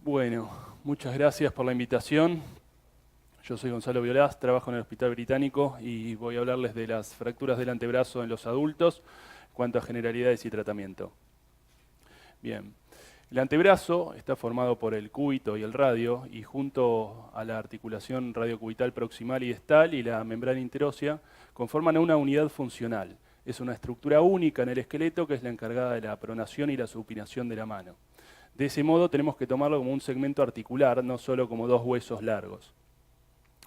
Bueno, muchas gracias por la invitación. Yo soy Gonzalo Violás, trabajo en el Hospital Británico y voy a hablarles de las fracturas del antebrazo en los adultos, en cuanto a generalidades y tratamiento. Bien, el antebrazo está formado por el cúbito y el radio, y junto a la articulación radiocubital proximal y distal y la membrana interósea, conforman una unidad funcional. Es una estructura única en el esqueleto que es la encargada de la pronación y la supinación de la mano. De ese modo tenemos que tomarlo como un segmento articular, no solo como dos huesos largos.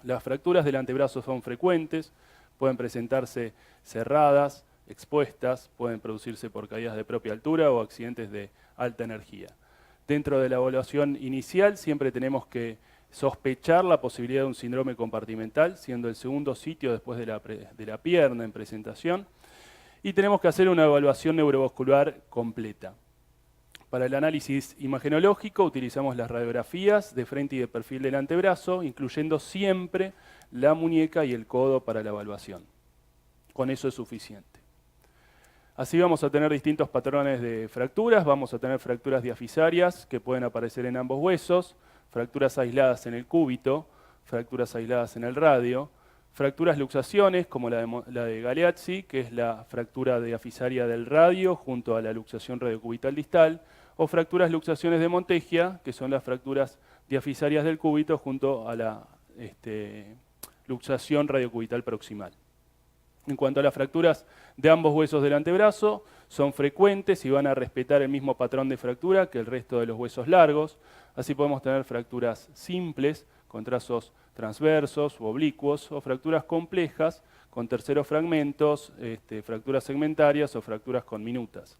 Las fracturas del antebrazo son frecuentes, pueden presentarse cerradas, expuestas, pueden producirse por caídas de propia altura o accidentes de alta energía. Dentro de la evaluación inicial siempre tenemos que sospechar la posibilidad de un síndrome compartimental, siendo el segundo sitio después de la pierna en presentación, y tenemos que hacer una evaluación neurovascular completa. Para el análisis imagenológico utilizamos las radiografías de frente y de perfil del antebrazo, incluyendo siempre la muñeca y el codo para la evaluación. Con eso es suficiente. Así vamos a tener distintos patrones de fracturas. Vamos a tener fracturas diafisarias que pueden aparecer en ambos huesos, fracturas aisladas en el cúbito, fracturas aisladas en el radio, fracturas luxaciones como la de Galeazzi, que es la fractura diafisaria del radio junto a la luxación radiocubital distal, o fracturas luxaciones de Monteggia, que son las fracturas diafisarias del cúbito junto a la luxación radiocubital proximal. En cuanto a las fracturas de ambos huesos del antebrazo, son frecuentes y van a respetar el mismo patrón de fractura que el resto de los huesos largos. Así podemos tener fracturas simples, con trazos transversos u oblicuos, o fracturas complejas, con terceros fragmentos, fracturas segmentarias o fracturas con minutas.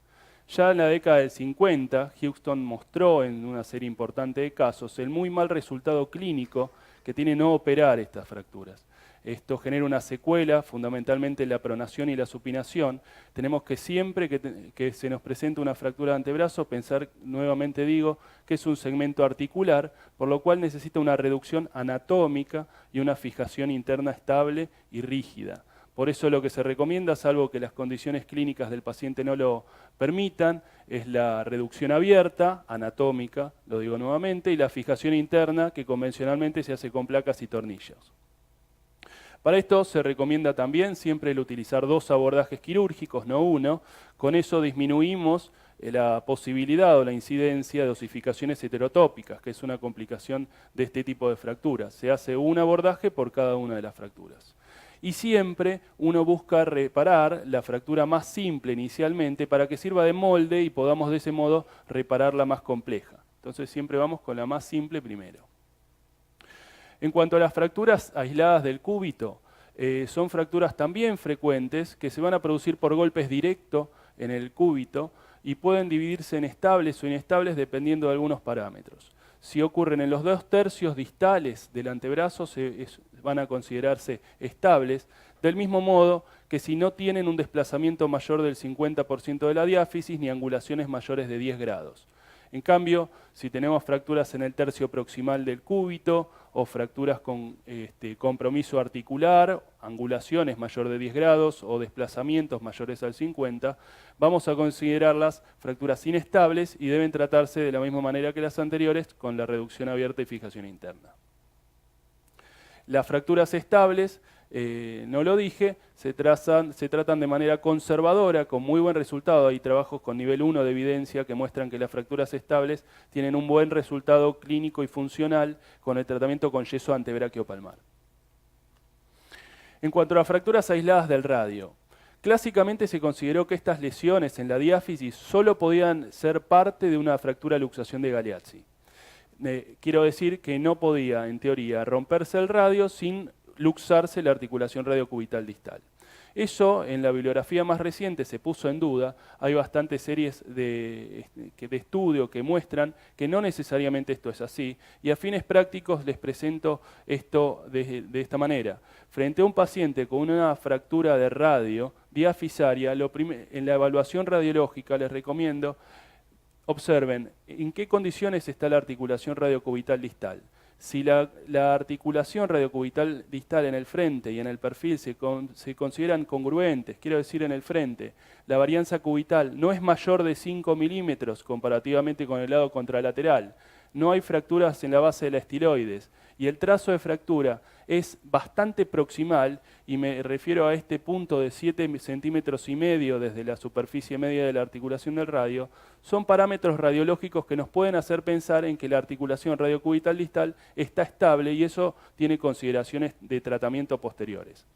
Ya en la década del 50, Houston mostró en una serie importante de casos el muy mal resultado clínico que tiene no operar estas fracturas. Esto genera una secuela, fundamentalmente en la pronación y la supinación. Tenemos que siempre que se nos presenta una fractura de antebrazo, pensar, nuevamente digo, que es un segmento articular, por lo cual necesita una reducción anatómica y una fijación interna estable y rígida. Por eso lo que se recomienda, salvo que las condiciones clínicas del paciente no lo permitan, es la reducción abierta, anatómica, lo digo nuevamente, y la fijación interna, que convencionalmente se hace con placas y tornillos. Para esto se recomienda también siempre el utilizar dos abordajes quirúrgicos, no uno. Con eso disminuimos la posibilidad o la incidencia de osificaciones heterotópicas, que es una complicación de este tipo de fracturas. Se hace un abordaje por cada una de las fracturas. Y siempre uno busca reparar la fractura más simple inicialmente para que sirva de molde y podamos de ese modo reparar la más compleja. Entonces siempre vamos con la más simple primero. En cuanto a las fracturas aisladas del cúbito, son fracturas también frecuentes que se van a producir por golpes directos en el cúbito y pueden dividirse en estables o inestables dependiendo de algunos parámetros. Si ocurren en los 2/3 distales del antebrazo, van a considerarse estables, del mismo modo que si no tienen un desplazamiento mayor del 50% de la diáfisis ni angulaciones mayores de 10 grados. En cambio, si tenemos fracturas en el tercio proximal del cúbito o fracturas con compromiso articular, angulaciones mayor de 10 grados o desplazamientos mayores al 50, vamos a considerarlas fracturas inestables y deben tratarse de la misma manera que las anteriores, con la reducción abierta y fijación interna. Las fracturas estables, no lo dije, se tratan de manera conservadora, con muy buen resultado. Hay trabajos con nivel 1 de evidencia que muestran que las fracturas estables tienen un buen resultado clínico y funcional con el tratamiento con yeso antebraquiopalmar. En cuanto a las fracturas aisladas del radio, clásicamente se consideró que estas lesiones en la diáfisis solo podían ser parte de una fractura luxación de Galeazzi. Quiero decir que no podía, en teoría, romperse el radio sin luxarse la articulación radiocubital distal. Eso en la bibliografía más reciente se puso en duda. Hay bastantes series de estudio que muestran que no necesariamente esto es así, y a fines prácticos les presento esto de esta manera. Frente a un paciente con una fractura de radio diafisaria, en la evaluación radiológica les recomiendo observen en qué condiciones está la articulación radiocubital distal. Si la articulación radiocubital distal en el frente y en el perfil se consideran congruentes, quiero decir en el frente, la varianza cubital no es mayor de 5 milímetros comparativamente con el lado contralateral, no hay fracturas en la base de la estiloides. Y el trazo de fractura es bastante proximal, y me refiero a este punto de 7,5 centímetros desde la superficie media de la articulación del radio. Son parámetros radiológicos que nos pueden hacer pensar en que la articulación radiocubital distal está estable, y eso tiene consideraciones de tratamiento posteriores.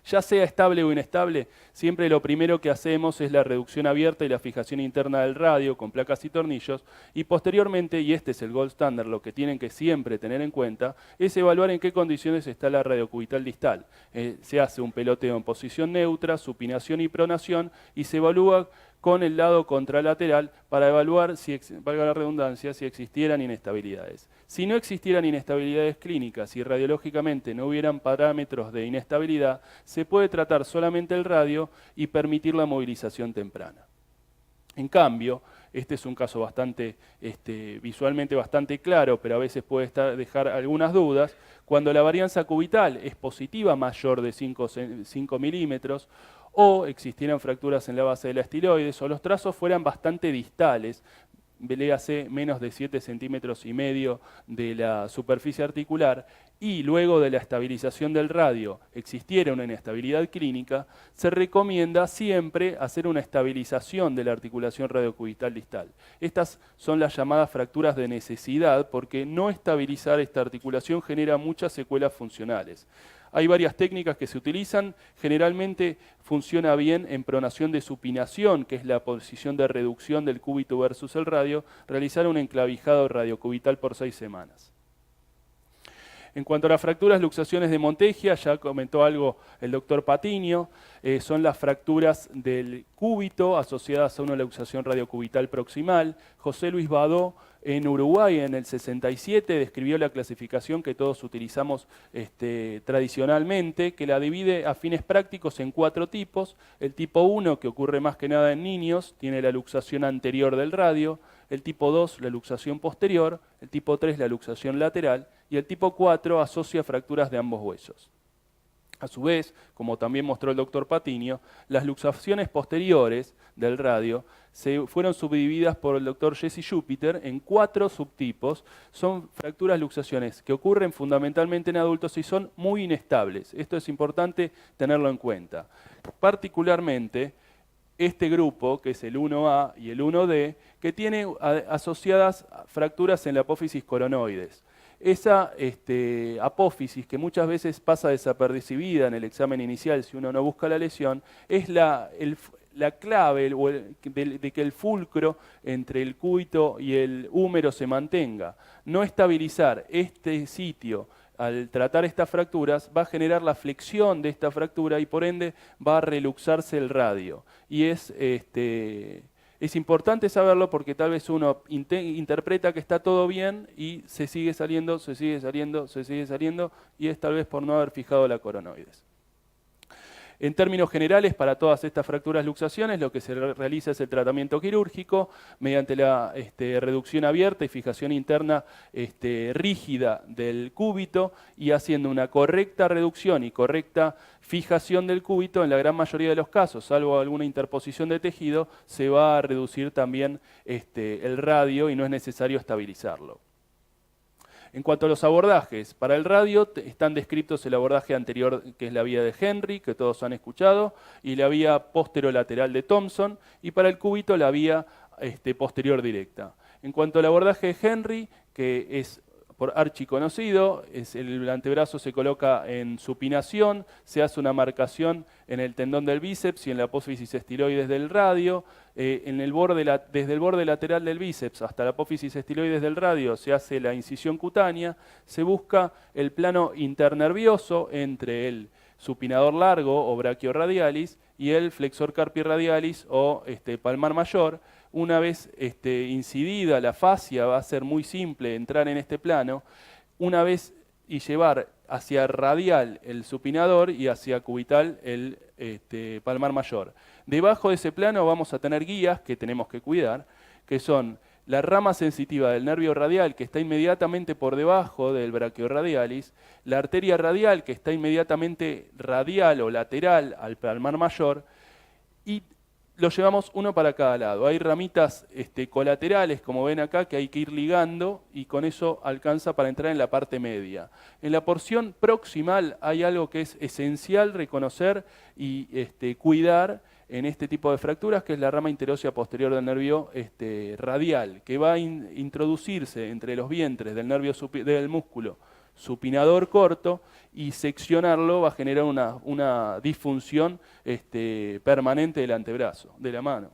Ya sea estable o inestable, siempre lo primero que hacemos es la reducción abierta y la fijación interna del radio con placas y tornillos, y posteriormente, y este es el gold standard, lo que tienen que siempre tener en cuenta, es evaluar en qué condiciones está la radiocubital distal. Se hace un peloteo en posición neutra, supinación y pronación, y se evalúa con el lado contralateral para evaluar, si, valga la redundancia, si existieran inestabilidades. Si no existieran inestabilidades clínicas y radiológicamente no hubieran parámetros de inestabilidad, se puede tratar solamente el radio y permitir la movilización temprana. En cambio, este es un caso bastante, visualmente bastante claro, pero a veces puede dejar algunas dudas. Cuando la varianza cubital es positiva, mayor de 5 milímetros, o existieran fracturas en la base de la estiloides, o los trazos fueran bastante distales, léase menos de 7,5 centímetros de la superficie articular, y luego de la estabilización del radio existiera una inestabilidad clínica, se recomienda siempre hacer una estabilización de la articulación radiocubital distal. Estas son las llamadas fracturas de necesidad, porque no estabilizar esta articulación genera muchas secuelas funcionales. Hay varias técnicas que se utilizan, generalmente funciona bien en pronación de supinación, que es la posición de reducción del cúbito versus el radio, realizar un enclavijado radiocubital por 6 semanas. En cuanto a las fracturas, luxaciones de Montegia, ya comentó algo el doctor Patiño, son las fracturas del cúbito asociadas a una luxación radiocubital proximal. José Luis Badó, en Uruguay, en el 67, describió la clasificación que todos utilizamos tradicionalmente, que la divide a fines prácticos en 4 tipos. El tipo 1, que ocurre más que nada en niños, tiene la luxación anterior del radio. El tipo 2, la luxación posterior. El tipo 3, la luxación lateral. Y el tipo 4 asocia fracturas de ambos huesos. A su vez, como también mostró el doctor Patiño, las luxaciones posteriores del radio fueron subdivididas por el doctor Jesse Jupiter en 4 subtipos. Son fracturas luxaciones que ocurren fundamentalmente en adultos y son muy inestables. Esto es importante tenerlo en cuenta. Particularmente, este grupo, que es el 1A y el 1D, que tiene asociadas fracturas en la apófisis coronoides. Esa apófisis, que muchas veces pasa desapercibida en el examen inicial si uno no busca la lesión, es la clave de que el fulcro entre el cúbito y el húmero se mantenga. No estabilizar este sitio al tratar estas fracturas va a generar la flexión de esta fractura y por ende va a reluxarse el radio. Y es importante saberlo porque tal vez uno interpreta que está todo bien y se sigue saliendo, se sigue saliendo, se sigue saliendo, y es tal vez por no haber fijado la coronoides. En términos generales, para todas estas fracturas luxaciones, lo que se realiza es el tratamiento quirúrgico mediante la reducción abierta y fijación interna rígida del cúbito, y haciendo una correcta reducción y correcta fijación del cúbito. En la gran mayoría de los casos, salvo alguna interposición de tejido, se va a reducir también el radio y no es necesario estabilizarlo. En cuanto a los abordajes, para el radio están descritos el abordaje anterior, que es la vía de Henry, que todos han escuchado, y la vía posterolateral de Thompson, y para el cúbito la vía posterior directa. En cuanto al abordaje de Henry, que es por archiconocido, el antebrazo se coloca en supinación, se hace una marcación en el tendón del bíceps y en la apófisis estiloides del radio. Desde el borde lateral del bíceps hasta la apófisis estiloides del radio se hace la incisión cutánea, se busca el plano internervioso entre el supinador largo o brachioradialis y el flexor carpi radialis o palmar mayor. Una vez incidida la fascia, va a ser muy simple entrar en este plano, una vez y llevar hacia radial el supinador y hacia cubital el palmar mayor. Debajo de ese plano vamos a tener guías que tenemos que cuidar, que son la rama sensitiva del nervio radial, que está inmediatamente por debajo del brachioradialis, la arteria radial, que está inmediatamente radial o lateral al palmar mayor, y lo llevamos uno para cada lado. Hay ramitas colaterales, como ven acá, que hay que ir ligando y con eso alcanza para entrar en la parte media. En la porción proximal hay algo que es esencial reconocer y cuidar en este tipo de fracturas, que es la rama interósea posterior del nervio radial, que va a introducirse entre los vientres del músculo supinador corto, y seccionarlo va a generar una disfunción permanente del antebrazo, de la mano.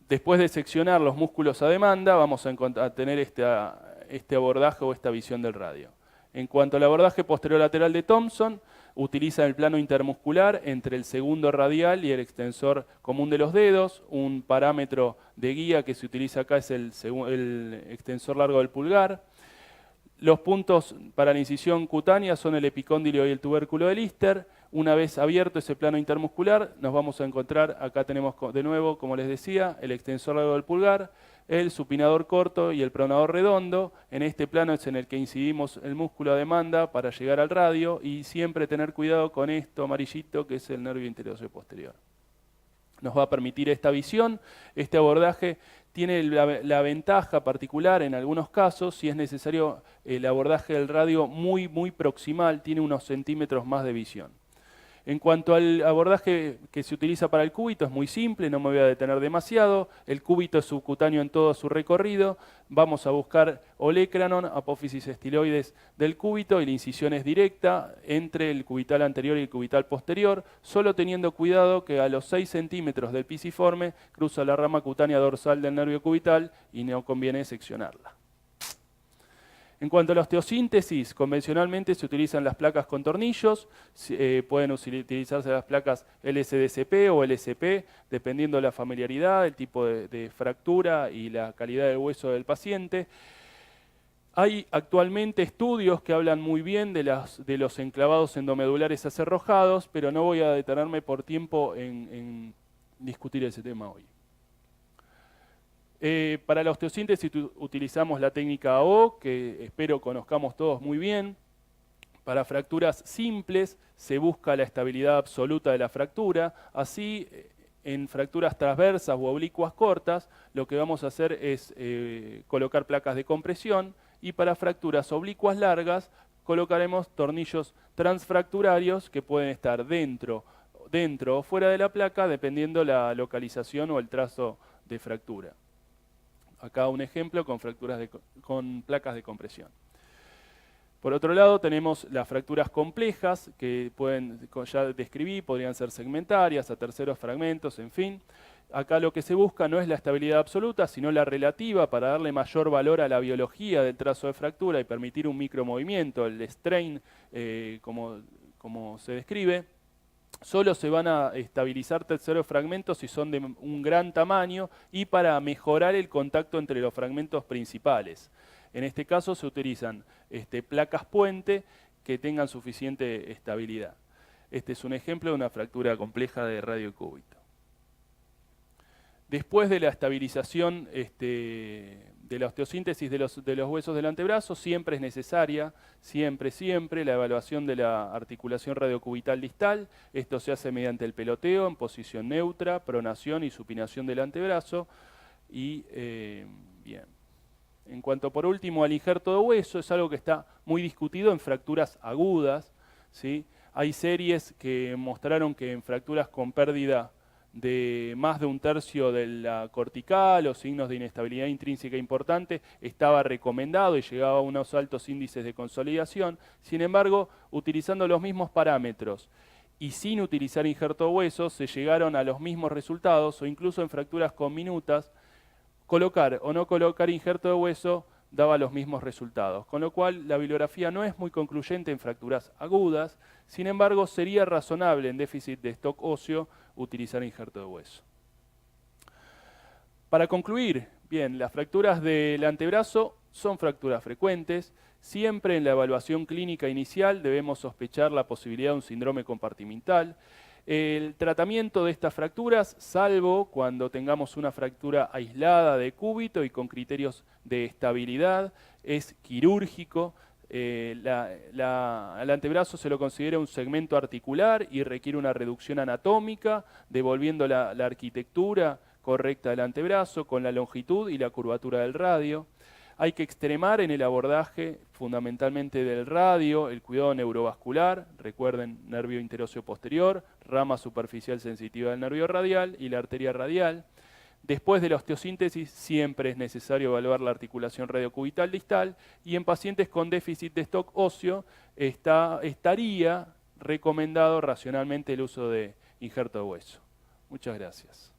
Después de seccionar los músculos a demanda, vamos a tener este abordaje o esta visión del radio. En cuanto al abordaje posterior lateral de Thompson, utiliza el plano intermuscular entre el segundo radial y el extensor común de los dedos. Un parámetro de guía que se utiliza acá es el extensor largo del pulgar. Los puntos para la incisión cutánea son el epicóndilo y el tubérculo de Lister. Una vez abierto ese plano intermuscular, nos vamos a encontrar, acá tenemos de nuevo, como les decía, el extensor largo del pulgar, el supinador corto y el pronador redondo. En este plano es en el que incidimos el músculo a demanda para llegar al radio, y siempre tener cuidado con esto amarillito que es el nervio interóseo posterior. Nos va a permitir esta visión. Este abordaje tiene la ventaja particular en algunos casos, si es necesario el abordaje del radio muy proximal, tiene unos centímetros más de visión. En cuanto al abordaje que se utiliza para el cúbito, es muy simple, no me voy a detener demasiado. El cúbito es subcutáneo en todo su recorrido. Vamos a buscar olecranon, apófisis estiloides del cúbito, y la incisión es directa entre el cubital anterior y el cubital posterior, solo teniendo cuidado que a los 6 centímetros del pisiforme cruza la rama cutánea dorsal del nervio cubital y no conviene seccionarla. En cuanto a la osteosíntesis, convencionalmente se utilizan las placas con tornillos, pueden utilizarse las placas LSDCP o LSP, dependiendo de la familiaridad, el tipo de fractura y la calidad del hueso del paciente. Hay actualmente estudios que hablan muy bien de los enclavados endomedulares acerrojados, pero no voy a detenerme por tiempo en discutir ese tema hoy. Para la osteosíntesis utilizamos la técnica AO, que espero conozcamos todos muy bien. Para fracturas simples se busca la estabilidad absoluta de la fractura. Así, en fracturas transversas u oblicuas cortas, lo que vamos a hacer es colocar placas de compresión, y para fracturas oblicuas largas colocaremos tornillos transfracturarios que pueden estar dentro o fuera de la placa, dependiendo la localización o el trazo de fractura. Acá un ejemplo con placas de compresión. Por otro lado, tenemos las fracturas complejas, que ya describí, podrían ser segmentarias, a terceros fragmentos, en fin. Acá lo que se busca no es la estabilidad absoluta, sino la relativa, para darle mayor valor a la biología del trazo de fractura y permitir un micromovimiento, el strain, como se describe. Solo se van a estabilizar terceros fragmentos si son de un gran tamaño y para mejorar el contacto entre los fragmentos principales. En este caso se utilizan placas puente que tengan suficiente estabilidad. Este es un ejemplo de una fractura compleja de radiocúbito. Después de la estabilización de la osteosíntesis de los huesos del antebrazo, siempre es necesaria, siempre, la evaluación de la articulación radiocubital distal. Esto se hace mediante el peloteo en posición neutra, pronación y supinación del antebrazo. Y bien. En cuanto por último al injerto de hueso, es algo que está muy discutido en fracturas agudas, ¿sí? Hay series que mostraron que en fracturas con pérdida de más de un tercio de la cortical o signos de inestabilidad intrínseca importante, estaba recomendado y llegaba a unos altos índices de consolidación. Sin embargo, utilizando los mismos parámetros y sin utilizar injerto de hueso, se llegaron a los mismos resultados, o incluso en fracturas con minutas, colocar o no colocar injerto de hueso daba los mismos resultados, con lo cual la bibliografía no es muy concluyente en fracturas agudas. Sin embargo, sería razonable en déficit de stock óseo utilizar injerto de hueso. Para concluir, bien, las fracturas del antebrazo son fracturas frecuentes. Siempre en la evaluación clínica inicial debemos sospechar la posibilidad de un síndrome compartimental. El tratamiento de estas fracturas, salvo cuando tengamos una fractura aislada de cúbito y con criterios de estabilidad, es quirúrgico. Al antebrazo se lo considera un segmento articular y requiere una reducción anatómica, devolviendo la arquitectura correcta del antebrazo con la longitud y la curvatura del radio. Hay que extremar en el abordaje fundamentalmente del radio, el cuidado neurovascular, recuerden nervio interóseo posterior, rama superficial sensitiva del nervio radial y la arteria radial. Después de la osteosíntesis siempre es necesario evaluar la articulación radiocubital distal y en pacientes con déficit de stock óseo estaría recomendado racionalmente el uso de injerto de hueso. Muchas gracias.